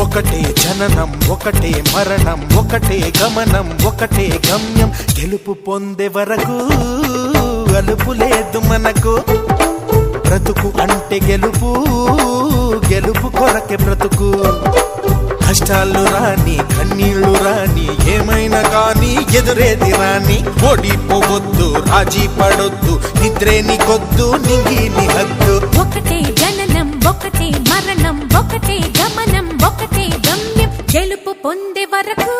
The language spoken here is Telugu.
ఒకటే జననం ఒకటే మరణం ఒకటే గమనం ఒకటే గమ్యం గెలుపు పొందే వరకు అలుపు లేదు మనకు బ్రతుకు అంటే గెలుపు గెలుపు కొరకే బ్రతుకు కష్టాలు రాని కన్నీళ్లు రాని ఏమైనా కానీ ఎదురేది రాని ఓడిపోవద్దు రాజీ పడొద్దు నిద్రే నీకొద్దు నింగి నీ హద్దు ఒకటే జననం ఒకటే మరణం ఒకటే గమనం ఒకటే గమ్యం గెలుపు పొందే వరకు